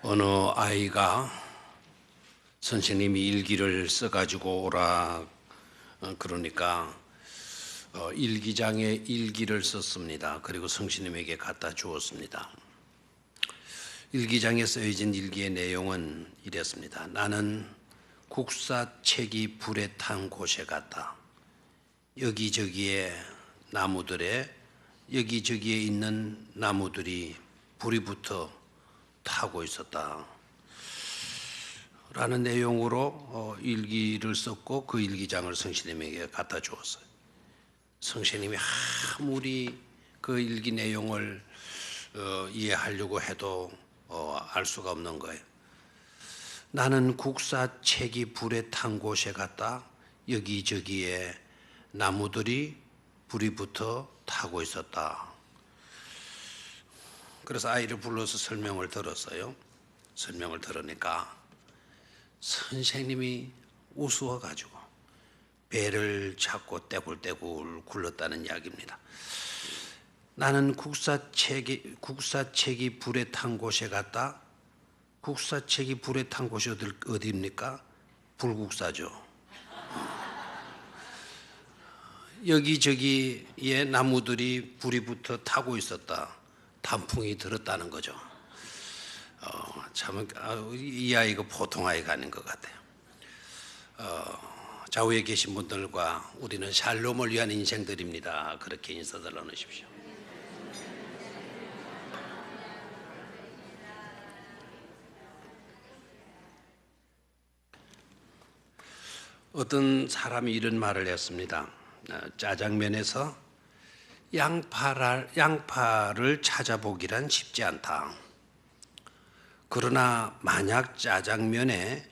어느 아이가 선생님이 일기를 써가지고 오라 그러니까 일기장에 일기를 썼습니다. 그리고 성신님에게 갖다 주었습니다. 일기장에 쓰여진 일기의 내용은 이랬습니다. 나는 국사책이 불에 탄 곳에 갔다. 여기저기에 나무들에 여기저기에 있는 나무들이 불이 붙어 타고 있었다 라는 내용으로 일기를 썼고 그 일기장을 성신님에게 갖다 주었어요. 성신님이 아무리 그 일기 내용을 이해하려고 해도 알 수가 없는 거예요. 나는 국사책이 불에 탄 곳에 갔다 여기저기에 나무들이 불이 붙어 타고 있었다. 그래서 아이를 불러서 설명을 들었어요. 설명을 들으니까 선생님이 우스워가지고 배를 잡고 떼굴떼굴 굴렀다는 이야기입니다. 나는 국사책이 불에 탄 곳에 갔다. 국사책이 불에 탄 곳이 어디입니까? 불국사죠. 여기저기에 나무들이 불이 붙어 타고 있었다. 단풍이 들었다는 거죠. 참, 이 아이가 보통 아이가 아닌 것 같아요. 좌우에 계신 분들과 우리는 샬롬을 위한 인생들입니다. 그렇게 인사들 나누십시오. 어떤 사람이 이런 말을 했습니다. 짜장면에서 양파를 찾아보기란 쉽지 않다. 그러나 만약 짜장면에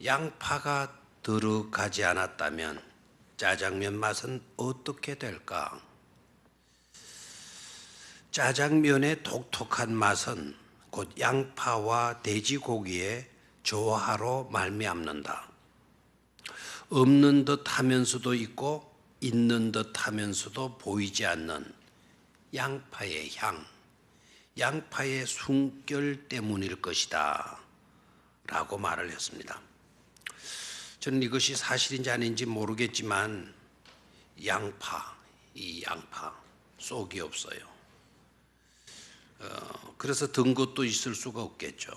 양파가 들어가지 않았다면 짜장면 맛은 어떻게 될까? 짜장면의 독특한 맛은 곧 양파와 돼지고기의 조화로 말미암는다. 없는 듯 하면서도 있고 있는 듯 하면서도 보이지 않는 양파의 향, 양파의 숨결 때문일 것이다 라고 말을 했습니다. 저는 이것이 사실인지 아닌지 모르겠지만 이 양파 쏙이 없어요. 그래서 든 것도 있을 수가 없겠죠.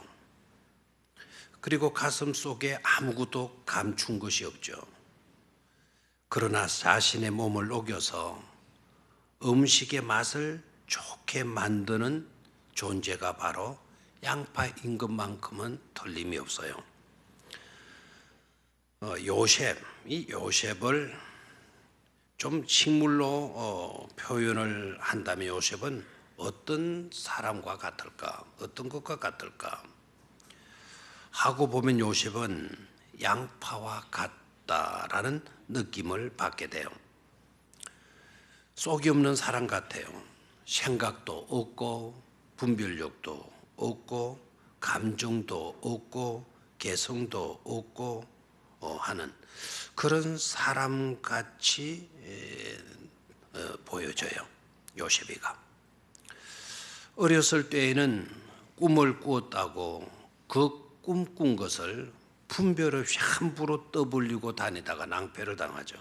그리고 가슴 속에 아무것도 감춘 것이 없죠. 그러나 자신의 몸을 녹여서 음식의 맛을 좋게 만드는 존재가 바로 양파인 것만큼은 틀림이 없어요. 요셉을 좀 식물로 표현을 한다면 요셉은 어떤 사람과 같을까? 어떤 것과 같을까? 하고 보면 요셉은 양파와 같다라는 느낌을 받게 돼요. 쏙이 없는 사람 같아요. 생각도 없고 분별력도 없고 감정도 없고 개성도 없고 하는 그런 사람같이 보여져요. 요셉이가. 어렸을 때에는 꿈을 꾸었다고 그 꿈꾼 것을 분별 없이 함부로 떠벌리고 다니다가 낭패를 당하죠.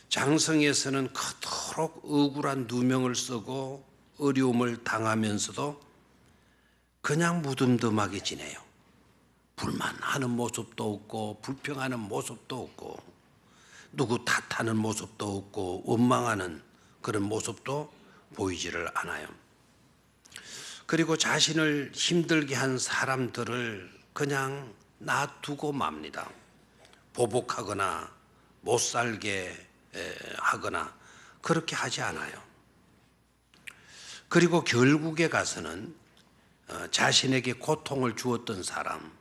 장성에서는 그토록 억울한 누명을 쓰고 어려움을 당하면서도 그냥 무덤덤하게 지내요. 불만하는 모습도 없고 불평하는 모습도 없고 누구 탓하는 모습도 없고 원망하는 그런 모습도 보이지를 않아요. 그리고 자신을 힘들게 한 사람들을 그냥 놔두고 맙니다. 보복하거나 못 살게 하거나 그렇게 하지 않아요. 그리고 결국에 가서는 자신에게 고통을 주었던 사람,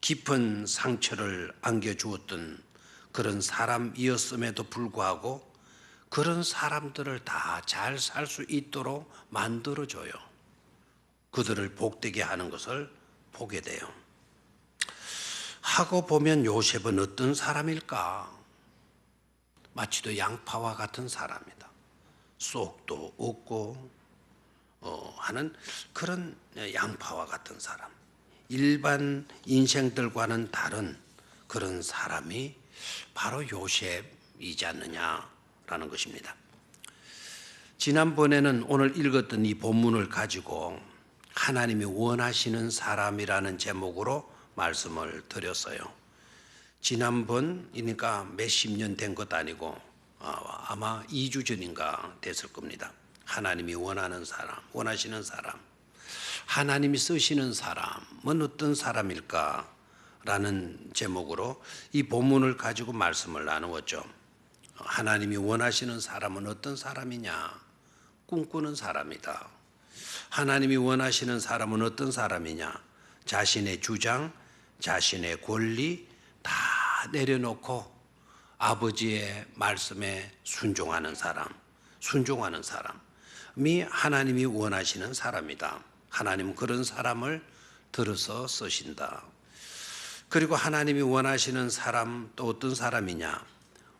깊은 상처를 안겨주었던 그런 사람이었음에도 불구하고 그런 사람들을 다 잘 살 수 있도록 만들어줘요. 그들을 복되게 하는 것을 보게 돼요. 하고 보면 요셉은 어떤 사람일까? 마치도 양파와 같은 사람이다. 쏙도 없고 하는 그런 양파와 같은 사람, 일반 인생들과는 다른 그런 사람이 바로 요셉이지 않느냐라는 것입니다. 지난번에는 오늘 읽었던 이 본문을 가지고 하나님이 원하시는 사람이라는 제목으로 말씀을 드렸어요. 지난번이니까 몇십 년 된 것도 아니고 아마 2주 전인가 됐을 겁니다. 하나님이 원하는 사람, 원하시는 사람, 하나님이 쓰시는 사람은 어떤 사람일까? 라는 제목으로 이 본문을 가지고 말씀을 나누었죠. 하나님이 원하시는 사람은 어떤 사람이냐? 꿈꾸는 사람이다. 하나님이 원하시는 사람은 어떤 사람이냐? 자신의 주장, 자신의 권리 다 내려놓고 아버지의 말씀에 순종하는 사람, 순종하는 사람이 하나님이 원하시는 사람이다. 하나님은 그런 사람을 들어서 쓰신다. 그리고 하나님이 원하시는 사람 또 어떤 사람이냐?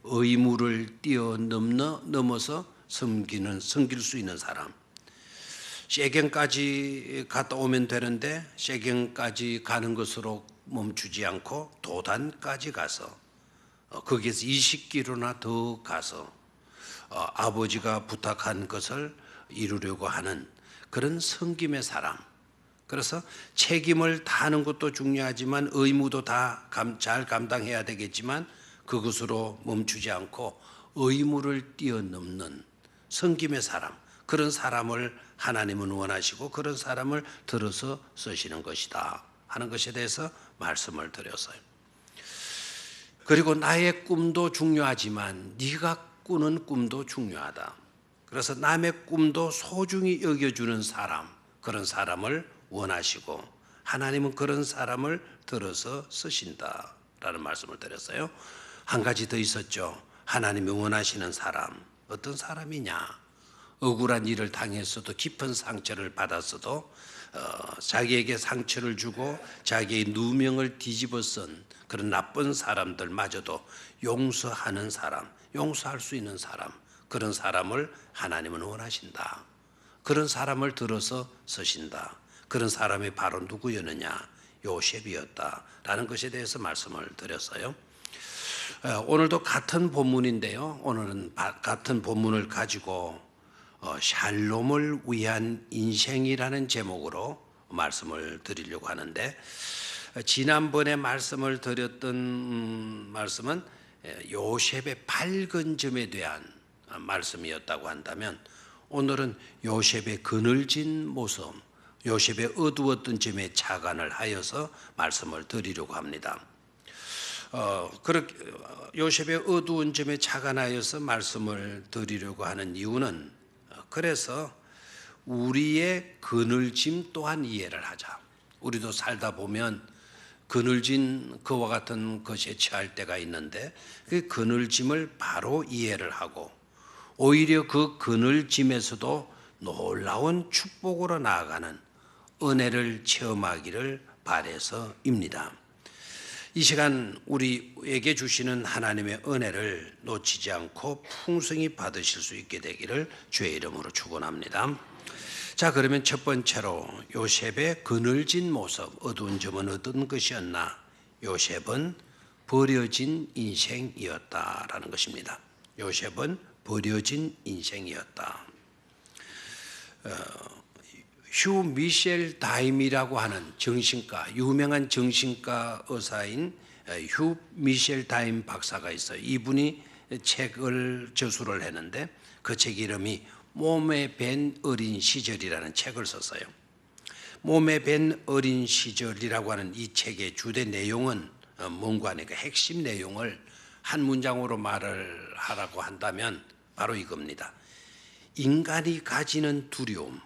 의무를 뛰어넘어서 섬길 수 있는 사람. 세경까지 갔다 오면 되는데 세경까지 가는 것으로 멈추지 않고 도단까지 가서 거기에서 20km나 더 가서 아버지가 부탁한 것을 이루려고 하는 그런 섬김의 사람. 그래서 책임을 다하는 것도 중요하지만 의무도 다 잘 감당해야 되겠지만 그것으로 멈추지 않고 의무를 뛰어넘는 섬김의 사람, 그런 사람을 하나님은 원하시고 그런 사람을 들어서 쓰시는 것이다 하는 것에 대해서 말씀을 드렸어요. 그리고 나의 꿈도 중요하지만 네가 꾸는 꿈도 중요하다. 그래서 남의 꿈도 소중히 여겨주는 사람, 그런 사람을 원하시고 하나님은 그런 사람을 들어서 쓰신다라는 말씀을 드렸어요. 한 가지 더 있었죠. 하나님이 원하시는 사람, 어떤 사람이냐? 억울한 일을 당했어도 깊은 상처를 받았어도 자기에게 상처를 주고 자기의 누명을 뒤집어 쓴 그런 나쁜 사람들마저도 용서하는 사람, 용서할 수 있는 사람, 그런 사람을 하나님은 원하신다. 그런 사람을 들어서 쓰신다. 그런 사람이 바로 누구였느냐? 요셉이었다라는 것에 대해서 말씀을 드렸어요. 오늘도 같은 본문인데요. 오늘은 같은 본문을 가지고 샬롬을 위한 인생이라는 제목으로 말씀을 드리려고 하는데, 지난번에 말씀을 드렸던 말씀은 요셉의 밝은 점에 대한 말씀이었다고 한다면, 오늘은 요셉의 그늘진 모습, 요셉의 어두웠던 점에 착안을 하여서 말씀을 드리려고 합니다. 그렇게 요셉의 어두운 점에 착안하여서 말씀을 드리려고 하는 이유는, 그래서 우리의 그늘짐 또한 이해를 하자. 우리도 살다 보면 그늘진 그와 같은 것에 처할 때가 있는데 그 그늘짐을 바로 이해를 하고 오히려 그 그늘짐에서도 놀라운 축복으로 나아가는 은혜를 체험하기를 바라서입니다. 이 시간 우리에게 주시는 하나님의 은혜를 놓치지 않고 풍성히 받으실 수 있게 되기를 주의 이름으로 축원합니다. 자, 그러면 첫 번째로 요셉의 그늘진 모습, 어두운 점은 어떤 것이었나? 요셉은 버려진 인생이었다라는 것입니다. 요셉은 버려진 인생이었다. 휴 미셸 다임이라고 하는 정신과, 유명한 정신과 의사인 휴 미셸 다임 박사가 있어요. 이분이 책을 저술을 했는데 그 책 이름이 몸에 밴 어린 시절이라는 책을 썼어요. 몸에 밴 어린 시절이라고 하는 이 책의 주된 내용은 뭔가 하니까 핵심 내용을 한 문장으로 말을 하라고 한다면 바로 이겁니다. 인간이 가지는 두려움,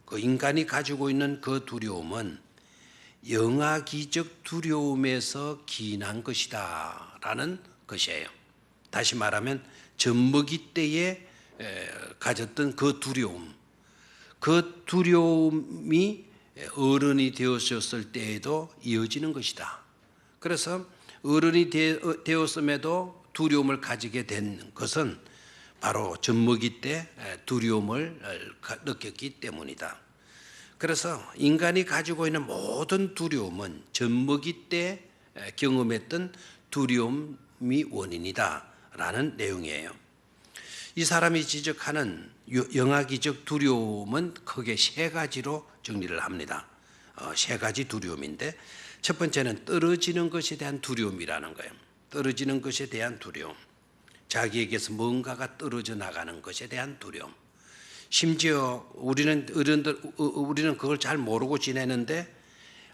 그 인간이 가지고 있는 그 두려움은 영아기적 두려움에서 기인한 것이다 라는 것이에요. 다시 말하면 젖먹이 때에 가졌던 그 두려움이 어른이 되었을 때에도 이어지는 것이다. 그래서 어른이 되었음에도 두려움을 가지게 된 것은 바로 젖먹이 때 두려움을 느꼈기 때문이다. 그래서 인간이 가지고 있는 모든 두려움은 젖먹이 때 경험했던 두려움이 원인이다라는 내용이에요. 이 사람이 지적하는 영아기적 두려움은 크게 세 가지로 정리를 합니다. 세 가지 두려움인데 첫 번째는 떨어지는 것에 대한 두려움이라는 거예요. 떨어지는 것에 대한 두려움. 자기에게서 뭔가가 떨어져 나가는 것에 대한 두려움. 심지어 우리는 그걸 잘 모르고 지내는데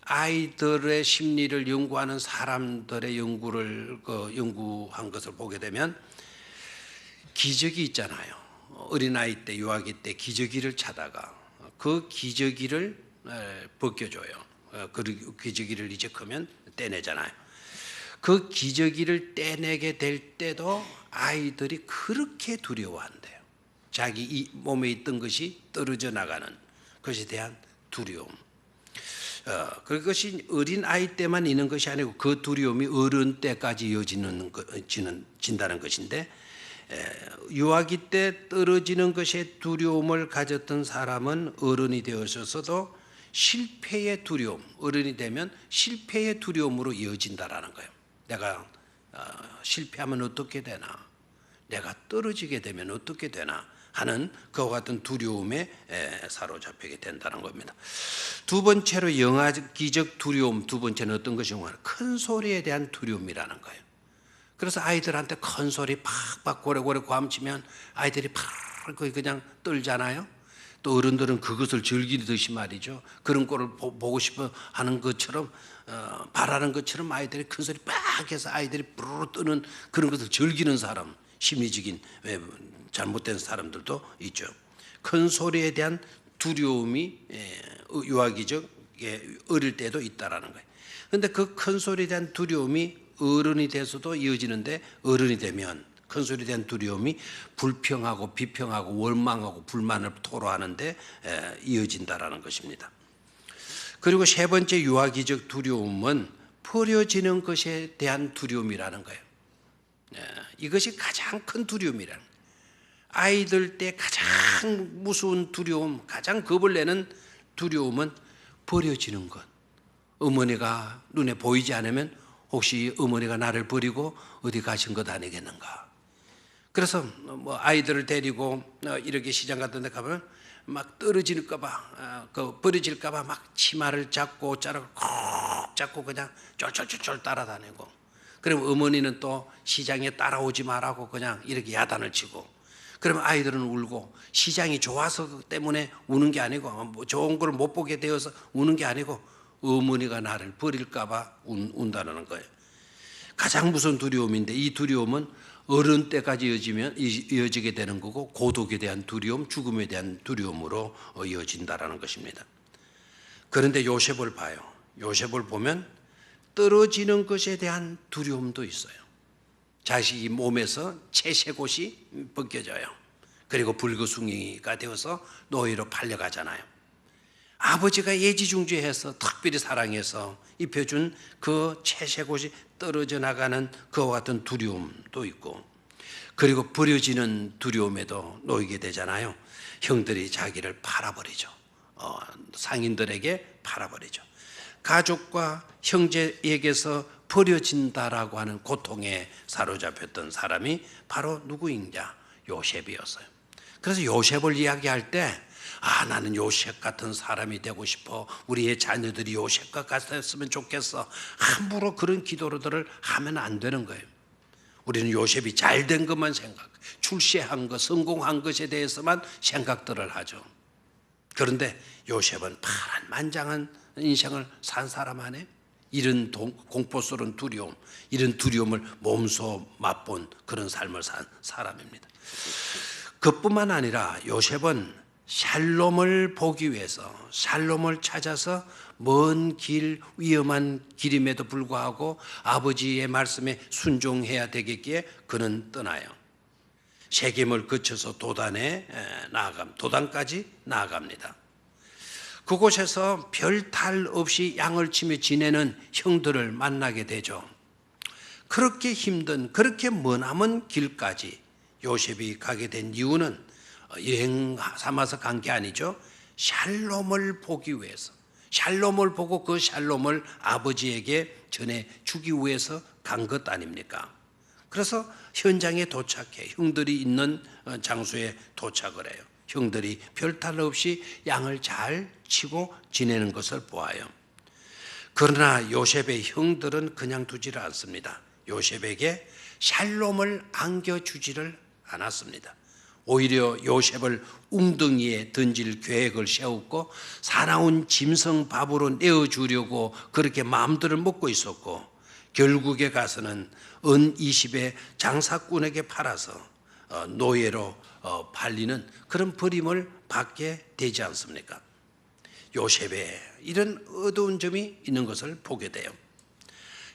아이들의 심리를 연구하는 사람들의 연구한 것을 보게 되면 기저귀 있잖아요. 어린아이 때, 유아기 때 기저귀를 차다가 그 기저귀를 벗겨줘요. 그 기저귀를 이제 크면 떼내잖아요. 그 기저귀를 떼내게 될 때도 아이들이 그렇게 두려워한대요. 자기 이 몸에 있던 것이 떨어져 나가는 것에 대한 두려움. 그것이 어린 아이 때만 있는 것이 아니고 그 두려움이 어른 때까지 진다는 것인데, 유아기 때 떨어지는 것에 두려움을 가졌던 사람은 어른이 되어서도 실패의 두려움, 어른이 되면 실패의 두려움으로 이어진다라는 거예요. 내가 실패하면 어떻게 되나, 내가 떨어지게 되면 어떻게 되나 하는 그와 같은 두려움에 사로잡히게 된다는 겁니다. 두 번째로 영아기적 두려움, 두 번째는 어떤 것이냐, 큰 소리에 대한 두려움이라는 거예요. 그래서 아이들한테 큰 소리 팍팍 고래고래 고함치면 아이들이 팍 그냥 떨잖아요. 또 어른들은 그것을 즐기듯이 말이죠. 그런 꼴을 보고 싶어 하는 것처럼, 바라는 것처럼 아이들이 큰 소리 팍 해서 아이들이 부르르 뜨는 그런 것을 즐기는 사람, 심리적인 잘못된 사람들도 있죠. 큰 소리에 대한 두려움이 유아기적 어릴 때도 있다라는 거예요. 그런데 그 큰 소리에 대한 두려움이 어른이 돼서도 이어지는데, 어른이 되면 큰 소리에 대한 두려움이 불평하고 비평하고 원망하고 불만을 토로하는데 이어진다라는 것입니다. 그리고 세 번째 유아기적 두려움은 버려지는 것에 대한 두려움이라는 거예요. 이것이 가장 큰 두려움이라는 거예요. 아이들 때 가장 무서운 두려움, 가장 겁을 내는 두려움은 버려지는 것. 어머니가 눈에 보이지 않으면 혹시 어머니가 나를 버리고 어디 가신 것 아니겠는가. 그래서 뭐 아이들을 데리고 이렇게 시장 같은 데 가면 막 떨어질까봐, 버려질까봐 막 치마를 잡고 옷자락을 콕 잡고 그냥 쫄쫄쫄쫄 따라다니고, 그럼 어머니는 또 시장에 따라오지 말라고 그냥 이렇게 야단을 치고, 그러면 아이들은 울고, 시장이 좋아서 때문에 우는 게 아니고, 뭐 좋은 걸 못 보게 되어서 우는 게 아니고 어머니가 나를 버릴까봐 운다는 거예요. 가장 무서운 두려움인데, 이 두려움은 어른 때까지 이어지게 되는 거고, 고독에 대한 두려움, 죽음에 대한 두려움으로 이어진다라는 것입니다. 그런데 요셉을 봐요. 요셉을 보면 떨어지는 것에 대한 두려움도 있어요. 자식이 몸에서 채색옷이 벗겨져요. 그리고 불구숭이가 되어서 노예로 팔려가잖아요. 아버지가 애지중지해서 특별히 사랑해서 입혀준 그 채색옷이 떨어져 나가는 그와 같은 두려움도 있고, 그리고 버려지는 두려움에도 놓이게 되잖아요. 형들이 자기를 팔아버리죠. 상인들에게 팔아버리죠. 가족과 형제에게서 버려진다라고 하는 고통에 사로잡혔던 사람이 바로 누구인가? 요셉이었어요. 그래서 요셉을 이야기할 때, 나는 요셉 같은 사람이 되고 싶어, 우리의 자녀들이 요셉과 같았으면 좋겠어, 함부로 그런 기도들을 하면 안 되는 거예요. 우리는 요셉이 잘된 것만 출세한 것, 성공한 것에 대해서만 생각들을 하죠. 그런데 요셉은 파란만장한 인생을 산 사람 안에 이런 공포스러운 두려움, 이런 두려움을 몸소 맛본 그런 삶을 산 사람입니다. 그뿐만 아니라 요셉은 샬롬을 보기 위해서, 샬롬을 찾아서 먼 길, 위험한 길임에도 불구하고 아버지의 말씀에 순종해야 되겠기에 그는 떠나요. 세겜을 거쳐서 도단까지 나아갑니다. 그곳에서 별 탈 없이 양을 치며 지내는 형들을 만나게 되죠. 그렇게 힘든, 그렇게 머나먼 길까지 요셉이 가게 된 이유는 여행 삼아서 간 게 아니죠. 샬롬을 보기 위해서, 샬롬을 보고 그 샬롬을 아버지에게 전해주기 위해서 간 것 아닙니까? 그래서 현장에 도착해 형들이 있는 장소에 도착을 해요. 형들이 별탈 없이 양을 잘 치고 지내는 것을 보아요. 그러나 요셉의 형들은 그냥 두지를 않습니다. 요셉에게 샬롬을 안겨주지를 않았습니다. 오히려 요셉을 웅덩이에 던질 계획을 세웠고 사나운 짐승 밥으로 내어주려고 그렇게 마음들을 먹고 있었고, 결국에 가서는 은 20의 장사꾼에게 팔아서 노예로 팔리는 그런 버림을 받게 되지 않습니까? 요셉에 이런 어두운 점이 있는 것을 보게 돼요.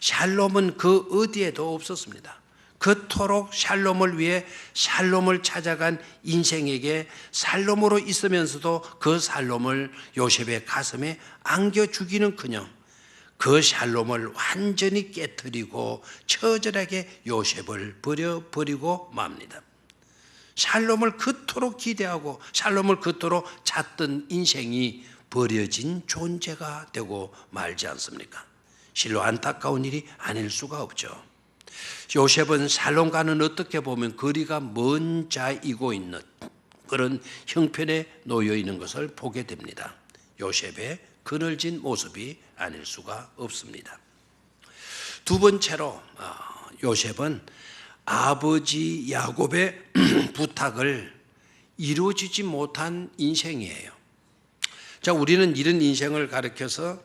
샬롬은 그 어디에도 없었습니다. 그토록 샬롬을 위해 샬롬을 찾아간 인생에게 샬롬으로 있으면서도 그 샬롬을 요셉의 가슴에 안겨주기는커녕 그 샬롬을 완전히 깨뜨리고 처절하게 요셉을 버려버리고 맙니다. 샬롬을 그토록 기대하고 샬롬을 그토록 찾던 인생이 버려진 존재가 되고 말지 않습니까? 실로 안타까운 일이 아닐 수가 없죠. 요셉은 샬롬과는 어떻게 보면 거리가 먼 자이고 있는 그런 형편에 놓여 있는 것을 보게 됩니다. 요셉의 그늘진 모습이 아닐 수가 없습니다. 두 번째로 요셉은 아버지 야곱의 부탁을 이루어지지 못한 인생이에요. 자, 우리는 이런 인생을 가리켜서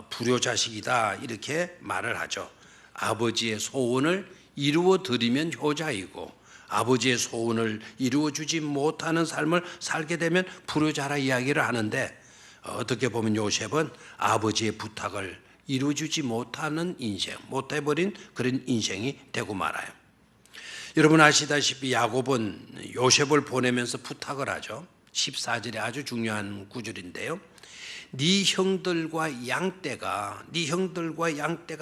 불효자식이다 이렇게 말을 하죠. 아버지의 소원을 이루어 드리면 효자이고 아버지의 소원을 이루어 주지 못하는 삶을 살게 되면 불효자라 이야기를 하는데, 어떻게 보면 요셉은 아버지의 부탁을 이루어주지 못하는 인생, 못해버린 그런 인생이 되고 말아요. 여러분 아시다시피 야곱은 요셉을 보내면서 부탁을 하죠. 14절에 아주 중요한 구절인데요. 네 형들과 양떼가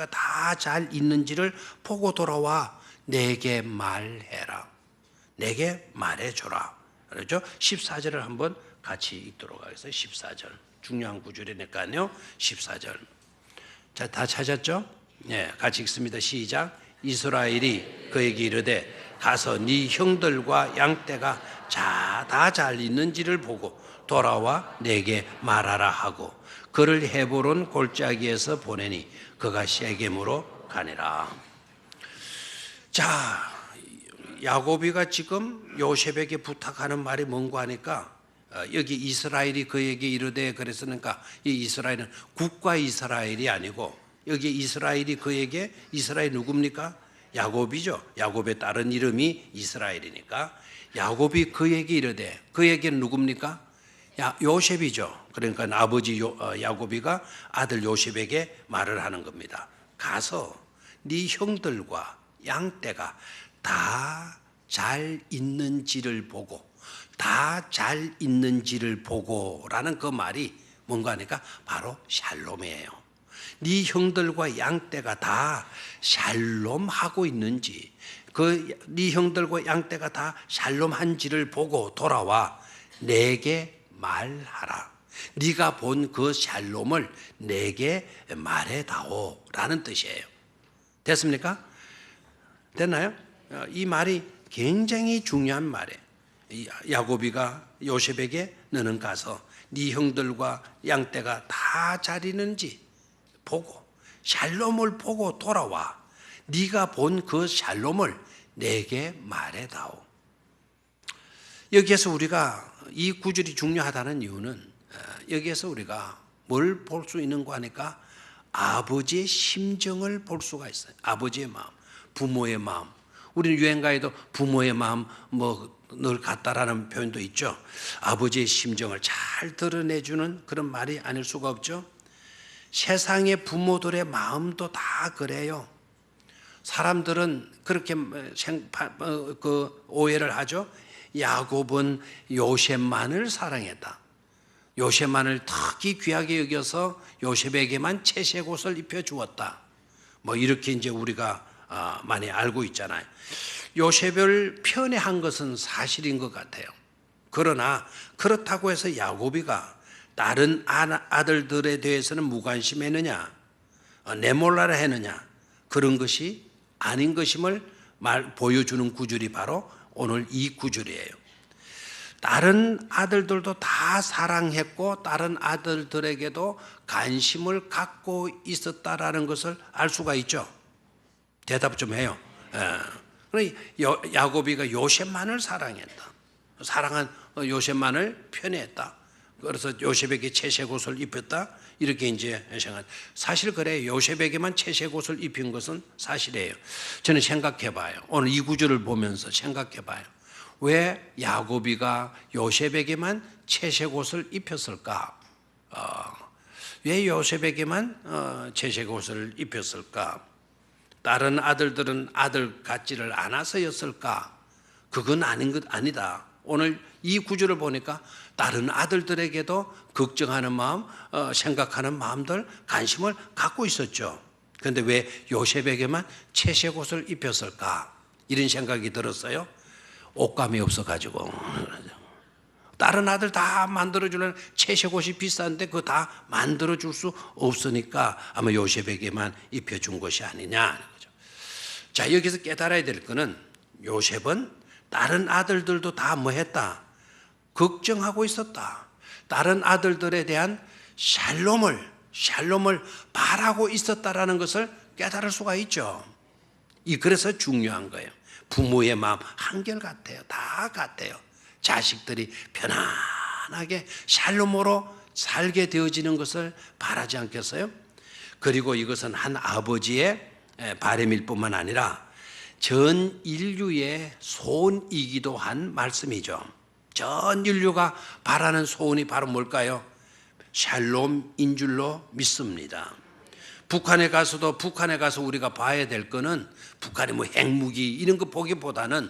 다 잘 있는지를 보고 돌아와 내게 말해라. 내게 말해줘라. 그렇죠? 14절을 한번 같이 읽도록 하겠습니다. 14절 중요한 구절이니까요. 14절. 자, 다 찾았죠? 네, 같이 읽습니다. 시작. 이스라엘이 그에게 이르되 가서 네 형들과 양떼가 다 잘 있는지를 보고 돌아와 내게 말하라 하고 그를 헤브론 골짜기에서 보내니 그가 세겜으로 가니라. 자, 야곱이가 지금 요셉에게 부탁하는 말이 뭔가 하니까 여기 이스라엘이 그에게 이르되 그랬으니까 이 이스라엘은 국가 이스라엘이 아니고 여기 이스라엘이 그에게, 이스라엘 누굽니까? 야곱이죠. 야곱의 다른 이름이 이스라엘이니까 야곱이 그에게 이르되, 그에게는 누굽니까? 요셉이죠. 그러니까 아버지 야곱이가 아들 요셉에게 말을 하는 겁니다. 가서 네 형들과 양떼가 다 잘 있는지를 보고, 다 잘 있는지를 보고라는 그 말이 뭔가 하니까 바로 샬롬이에요. 네 형들과 양떼가 다 샬롬하고 있는지, 네 형들과 양떼가 다 샬롬한지를 보고 돌아와 내게 말하라. 네가 본 그 샬롬을 내게 말해다오라는 뜻이에요. 됐습니까? 됐나요? 이 말이 굉장히 중요한 말이에요. 야곱이가 요셉에게 너는 가서 네 형들과 양떼가 다 잘 있는지 보고 샬롬을 보고 돌아와 네가 본 그 샬롬을 내게 말해다오. 여기에서 우리가 이 구절이 중요하다는 이유는 여기에서 우리가 뭘 볼 수 있는가 하니까 아버지의 심정을 볼 수가 있어요. 아버지의 마음, 부모의 마음. 우리는 유행가에도 부모의 마음 늘 같다라는 표현도 있죠. 아버지의 심정을 잘 드러내주는 그런 말이 아닐 수가 없죠. 세상의 부모들의 마음도 다 그래요. 사람들은 그렇게 오해를 하죠. 야곱은 요셉만을 사랑했다. 요셉만을 특히 귀하게 여겨서 요셉에게만 채색 옷을 입혀 주었다. 이렇게 이제 우리가 많이 알고 있잖아요. 요셉을 편애한 것은 사실인 것 같아요. 그러나 그렇다고 해서 야곱이가 다른 아들들에 대해서는 무관심했느냐, 내몰라라 했느냐, 그런 것이 아닌 것임을 보여주는 구절이 바로 오늘 이 구절이에요. 다른 아들들도 다 사랑했고 다른 아들들에게도 관심을 갖고 있었다라는 것을 알 수가 있죠. 대답 좀 해요. 야곱이가 요셉만을 사랑했다. 사랑한 요셉만을 편애했다. 그래서 요셉에게 채색옷을 입혔다. 이렇게 이제 생각. 사실 그래요. 요셉에게만 채색옷을 입힌 것은 사실이에요. 저는 생각해봐요. 오늘 이 구절을 보면서 생각해봐요. 왜 야곱이가 요셉에게만 채색옷을 입혔을까? 왜 요셉에게만 채색옷을 입혔을까? 다른 아들들은 아들 같지를 않아서였을까? 그건 아닌 것 아니다. 오늘 이 구절을 보니까 다른 아들들에게도 걱정하는 마음, 생각하는 마음들, 관심을 갖고 있었죠. 그런데 왜 요셉에게만 채색옷을 입혔을까? 이런 생각이 들었어요. 옷감이 없어가지고. 다른 아들 다 만들어주려는 채색옷이 비싼데 그거 다 만들어줄 수 없으니까 아마 요셉에게만 입혀준 것이 아니냐. 자, 여기서 깨달아야 될 거는 요셉은 다른 아들들도 다 뭐 했다? 걱정하고 있었다. 다른 아들들에 대한 샬롬을 바라고 있었다라는 것을 깨달을 수가 있죠. 그래서 중요한 거예요. 부모의 마음 한결같아요. 다 같아요. 자식들이 편안하게 샬롬으로 살게 되어지는 것을 바라지 않겠어요? 그리고 이것은 한 아버지의 바람일 뿐만 아니라 전 인류의 소원이기도 한 말씀이죠. 전 인류가 바라는 소원이 바로 뭘까요? 샬롬인 줄로 믿습니다. 북한에 가서 우리가 봐야 될 거는 북한의 뭐 핵무기 이런 거 보기보다는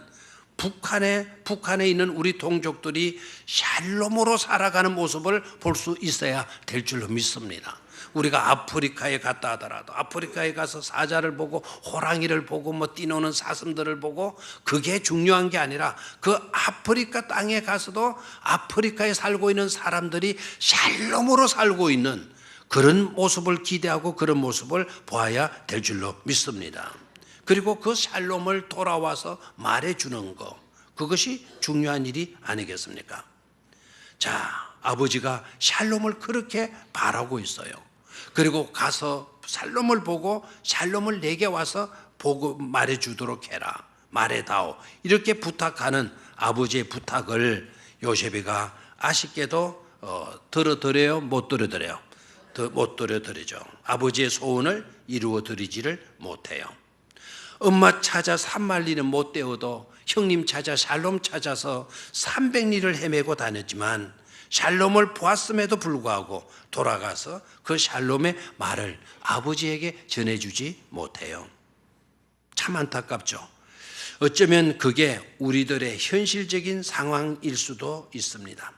북한에 있는 우리 동족들이 샬롬으로 살아가는 모습을 볼 수 있어야 될 줄로 믿습니다. 우리가 아프리카에 갔다 하더라도 아프리카에 가서 사자를 보고 호랑이를 보고 뭐 뛰노는 사슴들을 보고 그게 중요한 게 아니라 그 아프리카 땅에 가서도 아프리카에 살고 있는 사람들이 샬롬으로 살고 있는 그런 모습을 기대하고 그런 모습을 보아야 될 줄로 믿습니다. 그리고 그 샬롬을 돌아와서 말해주는 것, 그것이 중요한 일이 아니겠습니까? 자, 아버지가 샬롬을 그렇게 바라고 있어요. 그리고 가서 샬롬을 보고 샬롬을 내게 와서 보고 말해주도록 해라. 말해다오. 이렇게 부탁하는 아버지의 부탁을 요셉이가 아쉽게도 들어드려요? 못 들어드려요? 못 들어드리죠. 아버지의 소원을 이루어드리지를 못해요. 엄마 찾아 산만리는 못 때워도 형님 찾아 샬롬 찾아서 300리를 헤매고 다녔지만 샬롬을 보았음에도 불구하고 돌아가서 그 샬롬의 말을 아버지에게 전해주지 못해요. 참 안타깝죠. 어쩌면 그게 우리들의 현실적인 상황일 수도 있습니다.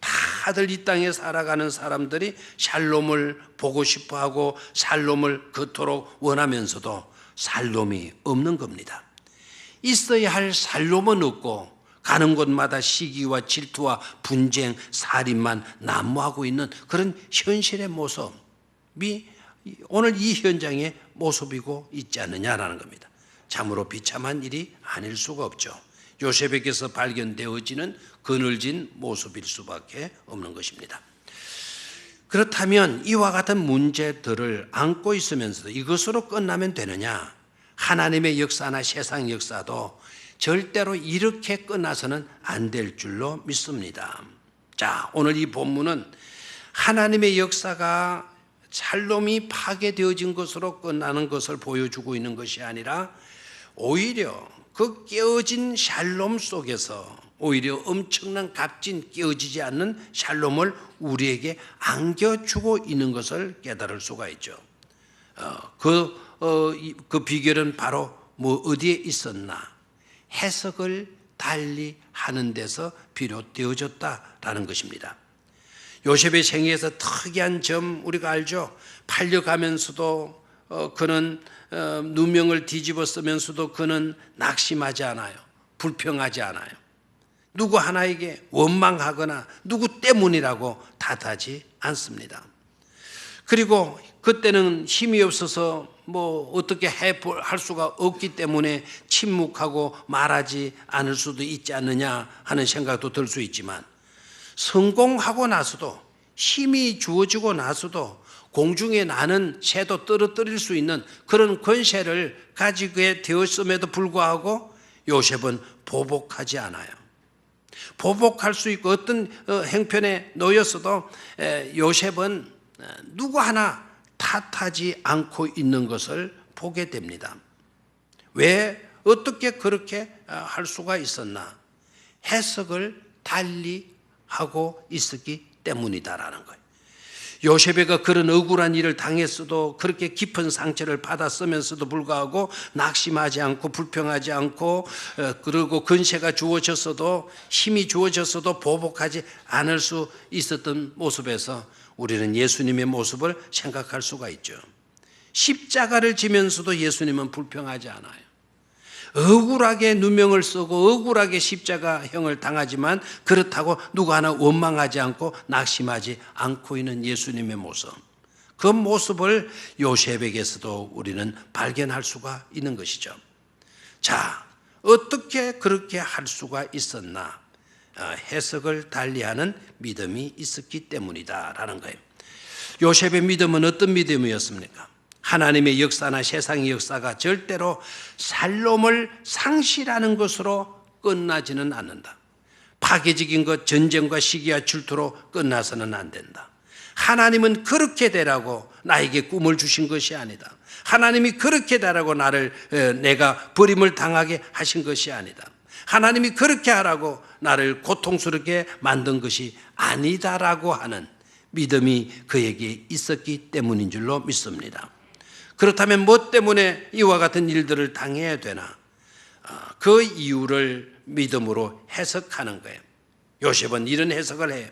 다들 이 땅에 살아가는 사람들이 샬롬을 보고 싶어하고 샬롬을 그토록 원하면서도 샬롬이 없는 겁니다. 있어야 할 샬롬은 없고 가는 곳마다 시기와 질투와 분쟁, 살인만 난무하고 있는 그런 현실의 모습이 오늘 이 현장의 모습이고 있지 않느냐라는 겁니다. 참으로 비참한 일이 아닐 수가 없죠. 요셉에게서 발견되어지는 그늘진 모습일 수밖에 없는 것입니다. 그렇다면 이와 같은 문제들을 안고 있으면서도 이것으로 끝나면 되느냐? 하나님의 역사나 세상 역사도 절대로 이렇게 끝나서는 안 될 줄로 믿습니다. 자, 오늘 이 본문은 하나님의 역사가 샬롬이 파괴되어진 것으로 끝나는 것을 보여주고 있는 것이 아니라 오히려 그 깨어진 샬롬 속에서 오히려 엄청난 값진 깨어지지 않는 샬롬을 우리에게 안겨주고 있는 것을 깨달을 수가 있죠. 그 비결은 바로 뭐 어디에 있었나? 해석을 달리 하는 데서 비롯되어졌다라는 것입니다. 요셉의 생애에서 특이한 점 우리가 알죠. 팔려가면서도 그는 누명을 뒤집어 쓰면서도 그는 낙심하지 않아요. 불평하지 않아요. 누구 하나에게 원망하거나 누구 때문이라고 탓하지 않습니다. 그리고 그때는 힘이 없어서 뭐 어떻게 할 수가 없기 때문에 침묵하고 말하지 않을 수도 있지 않느냐 하는 생각도 들 수 있지만, 성공하고 나서도, 힘이 주어지고 나서도 공중에 나는 새도 떨어뜨릴 수 있는 그런 권세를 가지게 되었음에도 불구하고 요셉은 보복하지 않아요. 보복할 수 있고 어떤 행편에 놓였어도 요셉은 누구 하나 탓하지 않고 있는 것을 보게 됩니다. 왜 어떻게 그렇게 할 수가 있었나? 해석을 달리 하고 있었기 때문이다라는 거예요. 요셉이가 그런 억울한 일을 당했어도, 그렇게 깊은 상처를 받았으면서도 불구하고 낙심하지 않고 불평하지 않고, 그리고 권세가 주어졌어도, 힘이 주어졌어도 보복하지 않을 수 있었던 모습에서 우리는 예수님의 모습을 생각할 수가 있죠. 십자가를 지면서도 예수님은 불평하지 않아요. 억울하게 누명을 쓰고 억울하게 십자가형을 당하지만 그렇다고 누구 하나 원망하지 않고 낙심하지 않고 있는 예수님의 모습, 그 모습을 요셉에게서도 우리는 발견할 수가 있는 것이죠. 자, 어떻게 그렇게 할 수가 있었나? 해석을 달리하는 믿음이 있었기 때문이다라는 거예요. 요셉의 믿음은 어떤 믿음이었습니까? 하나님의 역사나 세상의 역사가 절대로 살롬을 상실하는 것으로 끝나지는 않는다. 파괴적인 것, 전쟁과 시기와 질투로 끝나서는 안 된다. 하나님은 그렇게 되라고 나에게 꿈을 주신 것이 아니다. 하나님이 그렇게 되라고 내가 버림을 당하게 하신 것이 아니다. 하나님이 그렇게 하라고 나를 고통스럽게 만든 것이 아니다라고 하는 믿음이 그에게 있었기 때문인 줄로 믿습니다. 그렇다면 뭐 때문에 이와 같은 일들을 당해야 되나? 그 이유를 믿음으로 해석하는 거예요. 요셉은 이런 해석을 해요.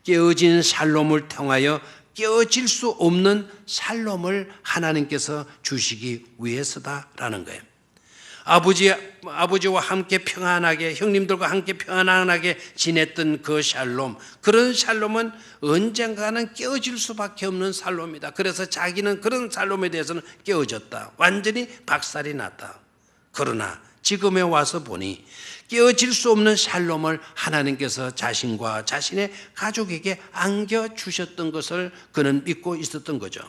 깨어진 살롬을 통하여 깨어질 수 없는 살롬을 하나님께서 주시기 위해서다라는 거예요. 아버지와 함께 평안하게, 형님들과 함께 평안하게 지냈던 그 샬롬, 그런 샬롬은 언젠가는 깨어질 수밖에 없는 살롬이다. 그래서 자기는 그런 살롬에 대해서는 깨어졌다. 완전히 박살이 났다. 그러나 지금에 와서 보니 깨어질 수 없는 샬롬을 하나님께서 자신과 자신의 가족에게 안겨주셨던 것을 그는 믿고 있었던 거죠.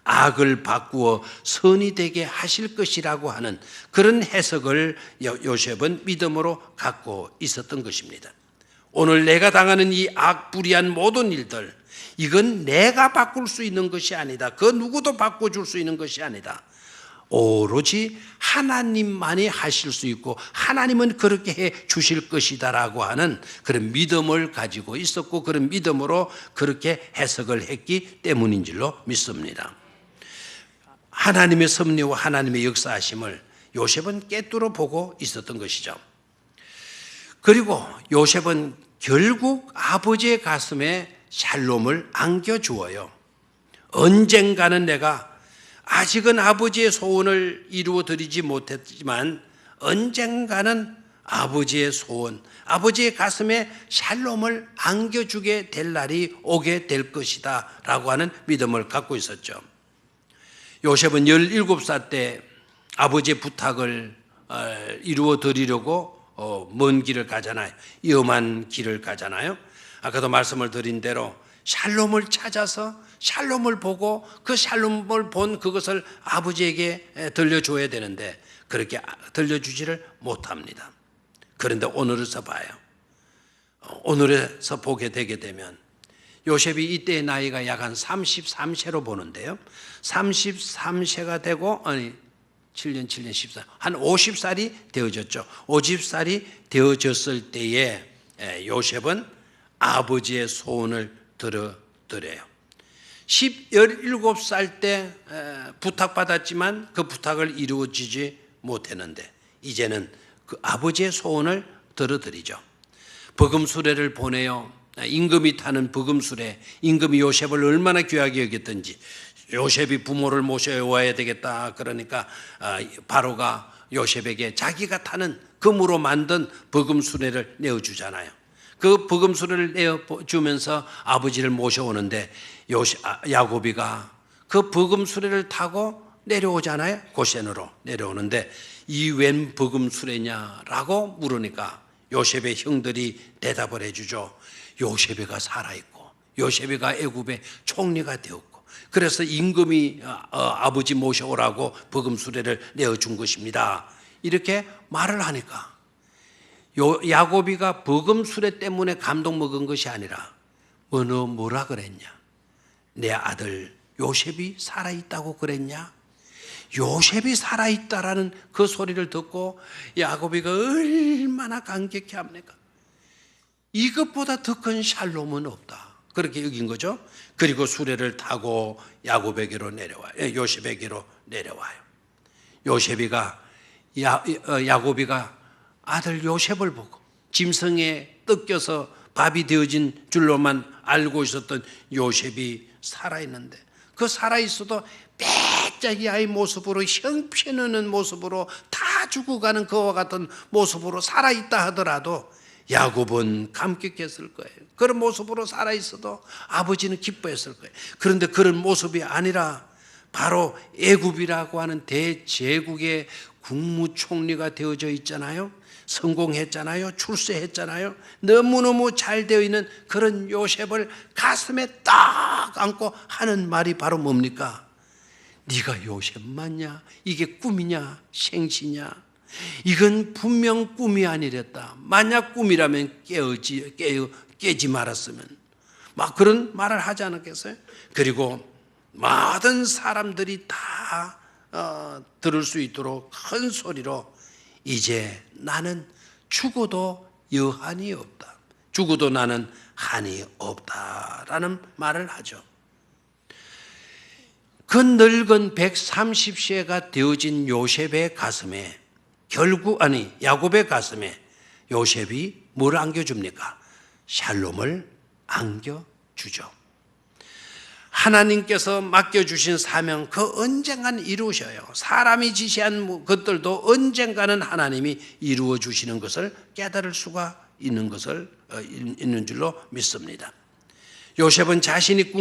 악을 바꾸어 선이 되게 하실 것이라고 하는 그런 해석을 요셉은 믿음으로 갖고 있었던 것입니다. 오늘 내가 당하는 이 악불이한 모든 일들, 이건 내가 바꿀 수 있는 것이 아니다. 그 누구도 바꿔줄 수 있는 것이 아니다. 오로지 하나님만이 하실 수 있고 하나님은 그렇게 해 주실 것이다라고 하는 그런 믿음을 가지고 있었고, 그런 믿음으로 그렇게 해석을 했기 때문인 줄로 믿습니다. 하나님의 섭리와 하나님의 역사하심을 요셉은 꿰뚫어 보고 있었던 것이죠. 그리고 요셉은 결국 아버지의 가슴에 샬롬을 안겨주어요. 언젠가는 내가, 아직은 아버지의 소원을 이루어 드리지 못했지만 언젠가는 아버지의 소원, 아버지의 가슴에 샬롬을 안겨주게 될 날이 오게 될 것이다 라고 하는 믿음을 갖고 있었죠. 요셉은 17살 때 아버지의 부탁을 이루어 드리려고 먼 길을 가잖아요. 위험한 길을 가잖아요. 아까도 말씀을 드린 대로 샬롬을 찾아서 샬롬을 보고 그 샬롬을 본 그것을 아버지에게 들려줘야 되는데 그렇게 들려주지를 못합니다. 그런데 오늘에서 봐요. 오늘에서 보게 되게 되면 요셉이 이때의 나이가 약 한 33세로 보는데요. 33세가 되고 7년 14, 한 50살이 되어졌죠. 50살이 되어졌을 때에 요셉은 아버지의 소원을 들어드려요. 17살 때 부탁받았지만 그 부탁을 이루어지지 못했는데 이제는 그 아버지의 소원을 들어드리죠. 버금수레를 보내요. 임금이 타는 버금수레, 임금이 요셉을 얼마나 귀하게 여겼던지, 요셉이 부모를 모셔와야 되겠다. 그러니까 바로가 요셉에게 자기가 타는 금으로 만든 버금 수레를 내어주잖아요. 그 버금 수레를 내어주면서 아버지를 모셔오는데 야곱이가 그 버금 수레를 타고 내려오잖아요. 고센으로 내려오는데 이 웬 버금 수레냐라고 물으니까 요셉의 형들이 대답을 해주죠. 요셉이가 살아있고 요셉이가 애굽의 총리가 되었고 그래서 임금이 아버지 모셔오라고 버금 수레를 내어준 것입니다. 이렇게 말을 하니까 야곱이가 버금 수레 때문에 감동 먹은 것이 아니라 너 뭐라 그랬냐? 내 아들 요셉이 살아있다고 그랬냐? 요셉이 살아있다라는 그 소리를 듣고 야곱이가 얼마나 감격해 합니까? 이것보다 더 큰 샬롬은 없다. 그렇게 여긴 거죠. 그리고 수레를 타고 야곱에게로 내려와요. 요셉에게로 내려와요. 야곱이가 아들 요셉을 보고 짐승에 뜯겨서 밥이 되어진 줄로만 알고 있었던 요셉이 살아있는데 그 살아있어도 빼짝이의 모습으로 형편없는 모습으로 다 죽어가는 그와 같은 모습으로 살아있다 하더라도 야곱은 감격했을 거예요. 그런 모습으로 살아있어도 아버지는 기뻐했을 거예요. 그런데 그런 모습이 아니라 바로 애굽이라고 하는 대제국의 국무총리가 되어져 있잖아요. 성공했잖아요. 출세했잖아요. 너무너무 잘 되어 있는 그런 요셉을 가슴에 딱 안고 하는 말이 바로 뭡니까? 네가 요셉 맞냐? 이게 꿈이냐? 생시냐? 이건 분명 꿈이 아니랬다. 만약 꿈이라면 깨지 말았으면 막 그런 말을 하지 않았겠어요? 그리고 모든 사람들이 다 들을 수 있도록 큰 소리로 이제 나는 죽어도 여한이 없다. 죽어도 나는 한이 없다라는 말을 하죠. 그 늙은 130세가 되어진 요셉의 가슴에 야곱의 가슴에 요셉이 뭘 안겨줍니까? 샬롬을 안겨주죠. 하나님께서 맡겨주신 사명 그 언젠가는 이루셔요. 사람이 지시한 것들도 언젠가는 하나님이 이루어 주시는 것을 깨달을 수가 있는 줄로 믿습니다. 요셉은 자신이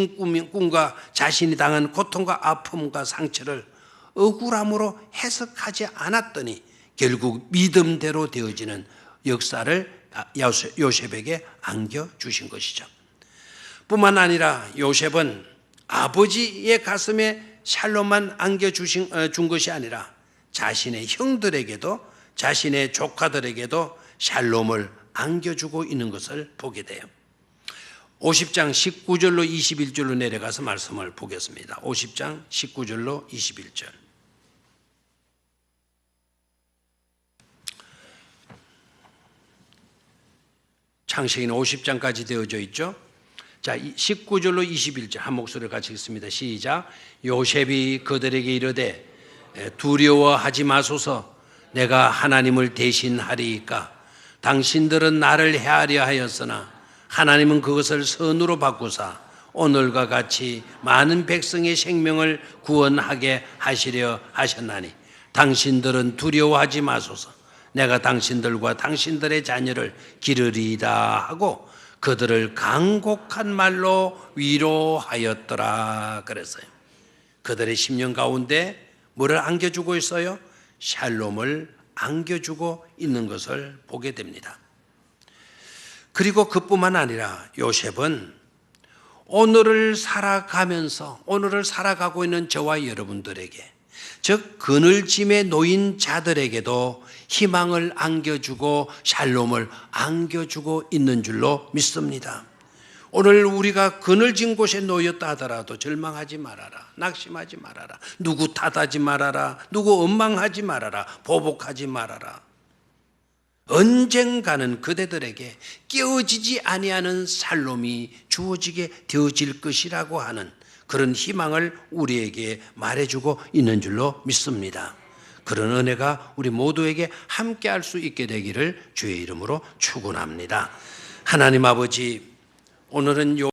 꿈과 자신이 당한 고통과 아픔과 상처를 억울함으로 해석하지 않았더니 결국 믿음대로 되어지는 역사를 요셉에게 안겨주신 것이죠. 뿐만 아니라 요셉은 아버지의 가슴에 샬롬만 안겨준 것이 아니라 자신의 형들에게도 자신의 조카들에게도 샬롬을 안겨주고 있는 것을 보게 돼요. 50장 19절로 21절로 내려가서 말씀을 보겠습니다. 50장 19절로 21절. 창세기는 50장까지 되어져 있죠. 자, 19절로 21절 한 목소리를 같이 읽습니다. 시작. 요셉이 그들에게 이르되 두려워하지 마소서. 내가 하나님을 대신하리이까. 당신들은 나를 해하려 하였으나 하나님은 그것을 선으로 바꾸사 오늘과 같이 많은 백성의 생명을 구원하게 하시려 하셨나니 당신들은 두려워하지 마소서. 내가 당신들과 당신들의 자녀를 기르리이다 하고 그들을 간곡한 말로 위로하였더라 그랬어요. 그들의 심령 가운데 뭐를 안겨주고 있어요? 샬롬을 안겨주고 있는 것을 보게 됩니다. 그리고 그뿐만 아니라 요셉은 오늘을 살아가고 있는 저와 여러분들에게, 즉 그늘짐에 놓인 자들에게도 희망을 안겨주고 샬롬을 안겨주고 있는 줄로 믿습니다. 오늘 우리가 그늘진 곳에 놓였다 하더라도 절망하지 말아라. 낙심하지 말아라. 누구 탓하지 말아라. 누구 원망하지 말아라. 보복하지 말아라. 언젠가는 그대들에게 깨어지지 아니하는 샬롬이 주어지게 되어질 것이라고 하는 그런 희망을 우리에게 말해주고 있는 줄로 믿습니다. 그런 은혜가 우리 모두에게 함께할 수 있게 되기를 주의 이름으로 축원합니다. 하나님 아버지, 오늘은